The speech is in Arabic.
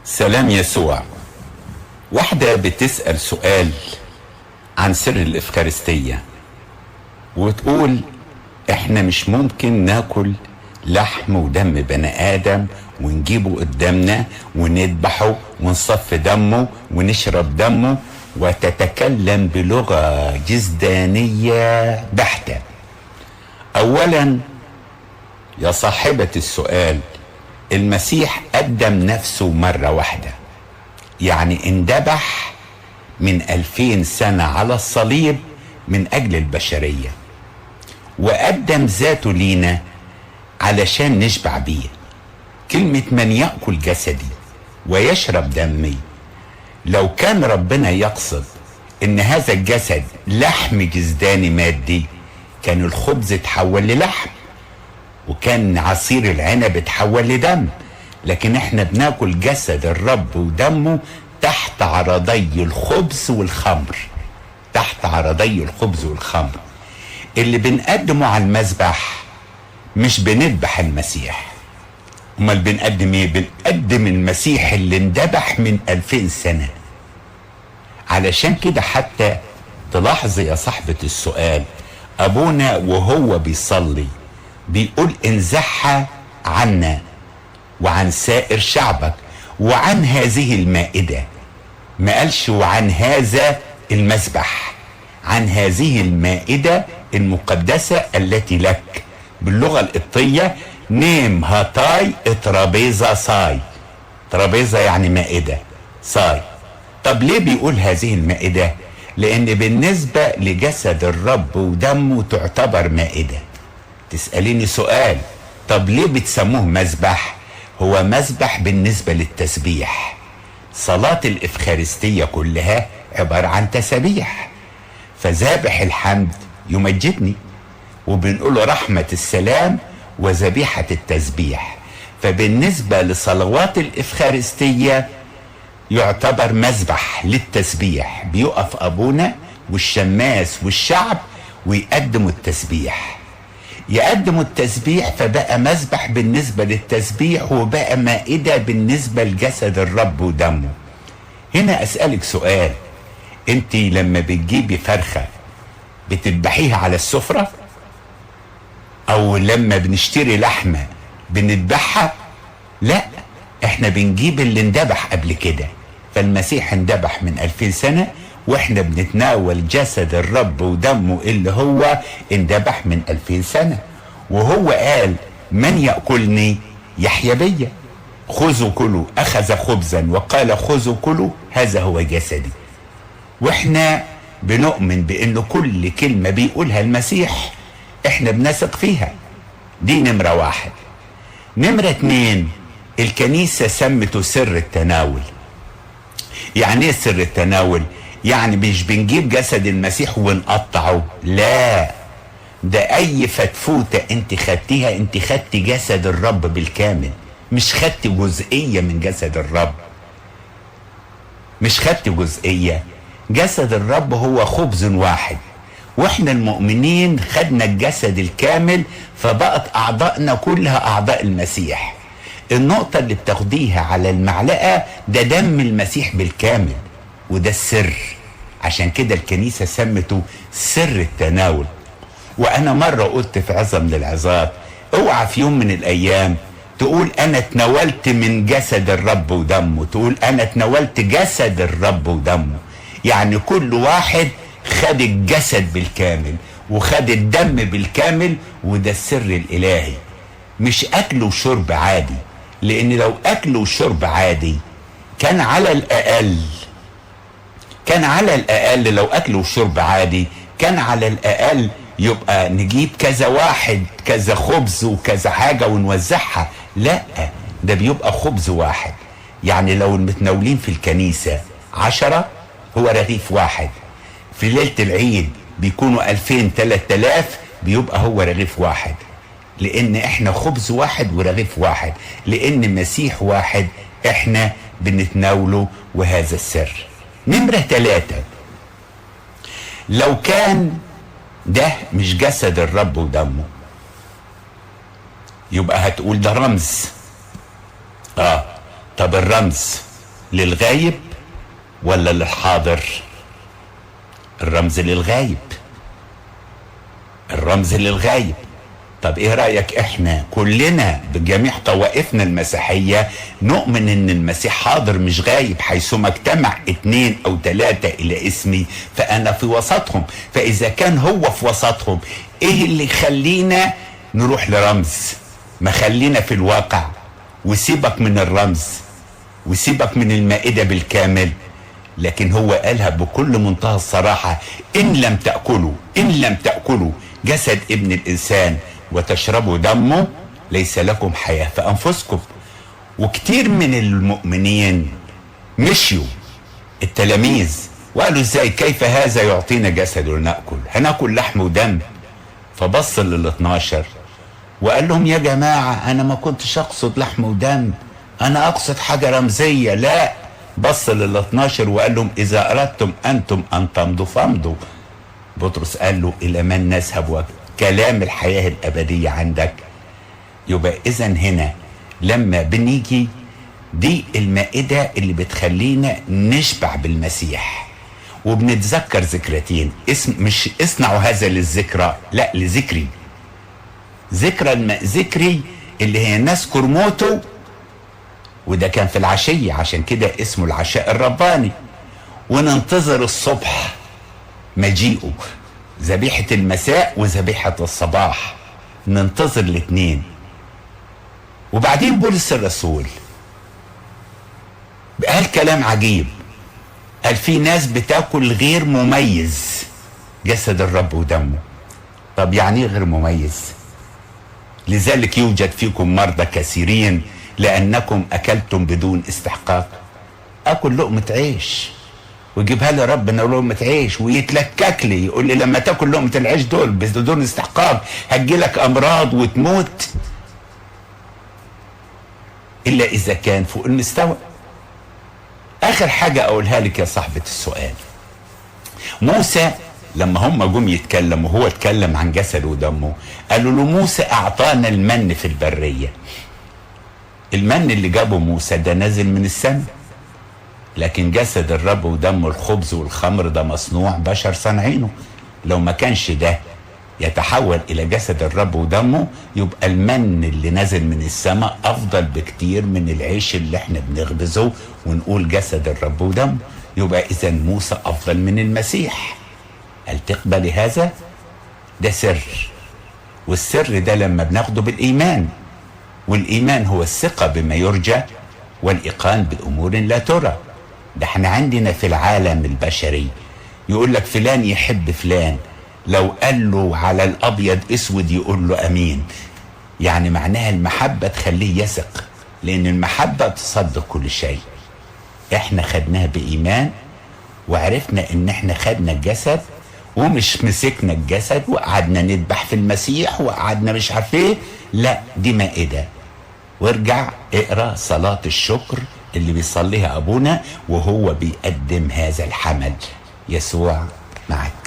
سلام يسوع. واحدة بتسأل سؤال عن سر الإفخارستية وتقول احنا مش ممكن ناكل لحم ودم بني آدم ونجيبه قدامنا ونذبحه ونصف دمه ونشرب دمه، وتتكلم بلغة جزدانية بحتة. أولا يا صاحبة السؤال، المسيح قدم نفسه مرة واحدة، يعني اندبح من 2000 سنة على الصليب من أجل البشرية، وقدم ذاته لينا علشان نشبع بيه. كلمة من يأكل جسدي ويشرب دمي، لو كان ربنا يقصد ان هذا الجسد لحم جسداني مادي كان الخبز اتحول للحم، وكان عصير العنب اتحول لدم. لكن احنا بناكل جسد الرب ودمه تحت عرضي الخبز والخمر، تحت عرضي الخبز والخمر. اللي بنقدمه على المذبح مش بنذبح المسيح، امال بنقدم ايه؟ بنقدم المسيح اللي اندبح من 2000 سنة. علشان كده حتى تلاحظ يا صاحبة السؤال، ابونا وهو بيصلي بيقول انزحها عنا وعن سائر شعبك وعن هذه المائدة. ما قالش وعن هذا المذبح، عن هذه المائدة المقدسة التي لك. باللغة القبطية نيم هاتاي ترابيزا ساي، ترابيزا يعني مائدة، ساي. طب ليه بيقول هذه المائدة؟ لأن بالنسبة لجسد الرب ودمه تعتبر مائدة. تسأليني سؤال، طب ليه بتسموه مذبح؟ هو مذبح بالنسبة للتسبيح. صلاة الإفخارستية كلها عبارة عن تسبيح، فذابح الحمد يمجدني، وبنقول رحمة السلام وذبيحة التسبيح. فبالنسبة لصلوات الإفخارستية يعتبر مذبح للتسبيح، بيقف أبونا والشماس والشعب ويقدموا التسبيح، يقدموا التسبيح، فبقى مذبح بالنسبة للتسبيح وبقى مائدة بالنسبة لجسد الرب ودمه. هنا أسألك سؤال، انت لما بتجيبي فرخة بتذبحيها على السفرة؟ او لما بنشتري لحمة بنذبحها؟ لا، احنا بنجيب اللي اندبح قبل كده. فالمسيح اندبح من 2000 سنة، واحنا بنتناول جسد الرب ودمه اللي هو اندبح من 2000 سنة. وهو قال من يأكلني يحيا بيا. خذوا كلوا، اخذ خبزا وقال خذوا كلوا هذا هو جسدي. واحنا بنؤمن بان كل كلمة بيقولها المسيح احنا بنثق فيها. دي نمرة واحد. نمرة اتنين، الكنيسة سمته سر التناول. يعني ايه سر التناول؟ يعني مش بنجيب جسد المسيح ونقطعه، لا، ده اي فتفوتة انت خدتيها انت خدتي جسد الرب بالكامل، مش خدتي جزئية من جسد الرب، مش خدتي جزئية. جسد الرب هو خبز واحد، واحنا المؤمنين خدنا الجسد الكامل، فبقت اعضائنا كلها اعضاء المسيح. النقطة اللي بتاخديها على المعلقة ده دم المسيح بالكامل، وده السر. عشان كده الكنيسة سمته سر التناول. وانا مرة قلت في عظة من العظات، اوعى في يوم من الايام تقول انا اتناولت من جسد الرب ودمه، تقول انا اتناولت جسد الرب ودمه. يعني كل واحد خد الجسد بالكامل وخد الدم بالكامل، وده السر الالهي. مش اكل وشرب عادي، لان لو اكل وشرب عادي كان على الاقل لو اكل وشرب عادي كان على الاقل يبقى نجيب كذا واحد كذا خبز وكذا حاجة ونوزعها. لا، ده بيبقى خبز واحد. يعني لو المتناولين في الكنيسة 10 هو رغيف واحد، في ليلة العيد بيكونوا 2000 3000 بيبقى هو رغيف واحد، لان احنا خبز واحد ورغيف واحد، لان مسيح واحد احنا بنتناوله، وهذا السر. نمرة 3، لو كان ده مش جسد الرب ودمه يبقى هتقول ده رمز. طب الرمز للغايب ولا للحاضر؟ الرمز للغايب، الرمز للغايب. طب ايه رأيك احنا كلنا بجميع طوائفنا المسيحية نؤمن ان المسيح حاضر مش غايب، حيثما اجتمع 2 أو 3 الى اسمي فانا في وسطهم. فاذا كان هو في وسطهم، ايه اللي يخلينا نروح لرمز؟ ما خلينا في الواقع، وسيبك من الرمز وسيبك من المائدة بالكامل. لكن هو قالها بكل منتهى الصراحة: إن لم تأكلوا جسد ابن الإنسان وتشربوا دمه ليس لكم حياة في أنفسكم. وكتير من المؤمنين مشيوا التلاميذ وقالوا: ازاي؟ كيف هذا يعطينا جسد ونأكل؟ هناكل لحم ودم؟ فبص لل12 وقال لهم: يا جماعة أنا ما كنتش أقصد لحم ودم، أنا أقصد حاجة رمزية. لا، بص لل12 وقال لهم: إذا أردتم أنتم أن تمضوا فامضوا. بطرس قال له: إلى من نذهب؟ كلام الحياة الأبدية عندك. يبقى إذا هنا لما بنيجي دي المائدة اللي بتخلينا نشبع بالمسيح، وبنتذكر ذكرتين. مش اصنعوا هذا للذكرى، لا، لذكري. ذكري اللي هي نذكر موته، وده كان في العشية، عشان كده اسمه العشاء الرباني. وننتظر الصبح مجيئه، ذبيحة المساء وذبيحة الصباح، ننتظر الاثنين. وبعدين بولس الرسول قال كلام عجيب، قال: في ناس بتاكل غير مميز جسد الرب ودمه. طب يعني ايه غير مميز؟ لذلك يوجد فيكم مرضى كثيرين لأنكم أكلتم بدون استحقاق. أكل لقمة عيش ويجيبها لي ربنا لقمة عيش ويتلكك لي، يقول لي لما تاكل لقمة العيش دول بدون استحقاق هتجيلك أمراض وتموت، إلا إذا كان فوق المستوى. آخر حاجة أقولها لك يا صاحبة السؤال، موسى لما هم جم يتكلموا وهو اتكلم عن جسده ودمه، قالوا له: موسى أعطانا المن في البرية. المن اللي جابه موسى ده نازل من السماء، لكن جسد الرب ودمه الخبز والخمر ده مصنوع بشر صنعينه. لو ما كانش ده يتحول إلى جسد الرب ودمه، يبقى المن اللي نازل من السماء أفضل بكتير من العيش اللي احنا بنخبزه ونقول جسد الرب ودمه. يبقى إذا موسى أفضل من المسيح. هل تقبل هذا؟ ده سر، والسر ده لما بناخده بالإيمان، والإيمان هو الثقة بما يرجى والإيقان بأمور لا ترى. ده احنا عندنا في العالم البشري يقول لك فلان يحب فلان، لو قال له على الأبيض أسود يقول له أمين. يعني معناها المحبة تخليه يثق، لأن المحبة تصدق كل شيء. احنا خدناها بإيمان، وعرفنا ان احنا خدنا الجسد، ومش مسكنا الجسد وقعدنا نذبح في المسيح وقعدنا مش عارف ايه. لا، دي مائدة. وارجع اقرا صلاة الشكر اللي بيصليها ابونا وهو بيقدم هذا الحمل. يسوع معك.